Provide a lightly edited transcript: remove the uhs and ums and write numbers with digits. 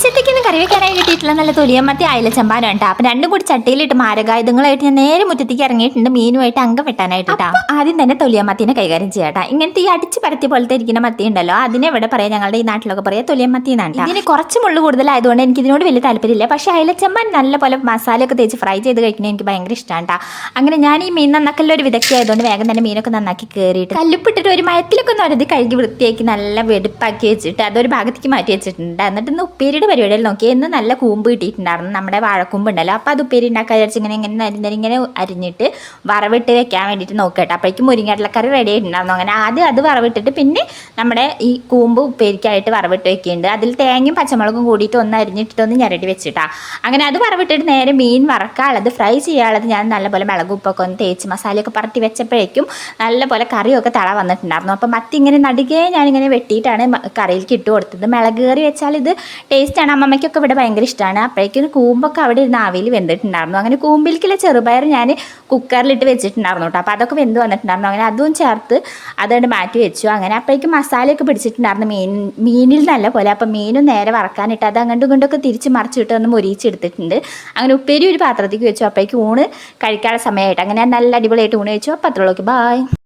ഉച്ചത്തേക്കൊന്നും കറി വെക്കാനായി കിട്ടിയിട്ടുള്ള നല്ല തൊലിയമ്മത്തി അയല ചമ്പാനം കേട്ടോ. അപ്പം രണ്ടും കൂടി ചട്ടിയിലിട്ട് മാരകായുധങ്ങളായിട്ട് ഞാൻ നേരെ മുറ്റത്തേക്ക് ഇറങ്ങിയിട്ടുണ്ട് മീനുമായിട്ട് അങ്കം വെട്ടാനായിട്ട് കേട്ടോ. ആദ്യം തന്നെ തൊലിയമ്മത്തിനെ കൈകാര്യം ചെയ്യാട്ടാ. ഇങ്ങനത്തെ ഈ അടിച്ച് പരത്തി പോലത്തെ ഇരിക്കുന്ന മത്തി ഉണ്ടല്ലോ, അതിനെ ഇവിടെ പറയാം, ഞങ്ങളുടെ ഈ നാട്ടിലൊക്കെ പറയാം തൊലിയമ്മത്തി എന്നാണ്. ഇതിന് കുറച്ച് മുള്ളു കൂടുതലായതുകൊണ്ട് എനിക്ക് ഇതിനോട് വലിയ താല്പര്യമില്ല. പക്ഷേ അയലച്ചമ്പാൻ നല്ല പോലെ മസാലയൊക്കെ തേച്ച് ഫ്രൈ ചെയ്ത് കഴിക്കുന്നത് എനിക്ക് ഭയങ്കര ഇഷ്ടമാണ് കേട്ടോ. അങ്ങനെ ഞാൻ ഈ മീൻ നന്നാക്കലിൽ ഒരു വിദഗ്ധ ആയതുകൊണ്ട് വേഗം തന്നെ മീനൊക്കെ നന്നാക്കി കയറിയിട്ട് കല്ലുപ്പിട്ടിട്ട് ഒരു മയത്തിലൊക്കെ ഒന്ന് അരുതി കഴുകി വൃത്തിയാക്കി നല്ല വെടുപ്പാക്കി വെച്ചിട്ട് അതൊരു ഭാഗത്തേക്ക് മാറ്റി വെച്ചിട്ടുണ്ട്. എന്നിട്ട് ഇന്ന് ഉപ്പേരിയുടെ പരിപാടിയിൽ നോക്കി ഇന്ന് നല്ല കൂമ്പ് കിട്ടിയിട്ടുണ്ടായിരുന്നു, നമ്മുടെ വാഴക്കൂമ്പ് ഉണ്ടല്ലോ. അപ്പോൾ അത് ഉപ്പേരി ഉണ്ടാക്കാൻ വിചാരിച്ച് ഇങ്ങനെ അരിഞ്ഞിട്ട് വറവിട്ട് വെക്കാൻ വേണ്ടിയിട്ട് നോക്കട്ടെ. അപ്പോഴേക്കും മുരിങ്ങാട്ടിലക്കറി റെഡി ആയിട്ടുണ്ടായിരുന്നു. അങ്ങനെ ആദ്യം അത് വറവിട്ടിട്ട് പിന്നെ നമ്മുടെ ഈ കൂമ്പ് ഉപ്പേരിക്കായിട്ട് വറവിട്ട് വെക്കുന്നുണ്ട്. അതിൽ തേങ്ങയും പച്ചമുളകും കൂടിയിട്ട് ഒന്ന് അരിഞ്ഞിട്ടിട്ട് ഒന്ന് ഞരടി വെച്ചിട്ടാ. അങ്ങനെ അത് വറവിട്ടിട്ട് നേരെ മീൻ വറക്കാനുള്ളത് ഫ്രൈ ചെയ്യാനുള്ളത് ഞാൻ നല്ലപോലെ മുളക് ഉപ്പൊക്കെ ഒന്ന് തേച്ച് മസാലയൊക്കെ പറത്തി വെച്ചപ്പോഴേക്കും നല്ലപോലെ കറിയൊക്കെ തള വന്നിട്ടുണ്ടായിരുന്നു. അപ്പോൾ മത്തി ഇങ്ങനെ നടുകെ ഞാനിങ്ങനെ വെട്ടിയിട്ടാണ് കറിയിലേക്ക് ഇട്ട് കൊടുത്തത്. മുളക് കറി വെച്ചാൽ ഇത് ടേസ്റ്റാണ്, അമ്മമ്മയ്ക്കൊക്കെ ഇവിടെ ഭയങ്കര ഇഷ്ടമാണ്. അപ്പോഴേക്കും കൂമ്പൊക്കെ അവിടെ ഇരുന്ന് ആവിയിൽ വെന്തിട്ടുണ്ടായിരുന്നു. അങ്ങനെ കൂമ്പിലേക്കുള്ള ചെറുപയർ ഞാൻ കുക്കറിലിട്ട് വെച്ചിട്ടുണ്ടായിരുന്നു കേട്ടോ. അപ്പോൾ അതൊക്കെ വെന്ത് വന്നിട്ടുണ്ടായിരുന്നു. അങ്ങനെ അതും ചേർത്ത് അതുകൊണ്ട് മാറ്റി വെച്ചു. അങ്ങനെ അപ്പോഴേക്കും മസാലയൊക്കെ പിടിച്ചിട്ടുണ്ടായിരുന്നു മീനിൽ നല്ല പോലെ. അപ്പോൾ മീനും നേരെ വറക്കാനിട്ട് അത് അങ്ങോട്ടും ഇങ്ങോട്ടൊക്കെ തിരിച്ച് മറിച്ചിട്ട് ഒന്ന് മുരിച്ചെടുത്തിട്ടുണ്ട്. അങ്ങനെ ഉപ്പേരി ഒരു പാത്രത്തേക്ക് വെച്ചു. അപ്പോഴേക്കും ഊണ് കഴിക്കാനുള്ള സമയമായിട്ട് അങ്ങനെ നല്ല അടിപൊളിയായിട്ട് ഊണ് വെച്ചു. അപ്പോൾ അത്രയുള്ളൂ. ബായ്.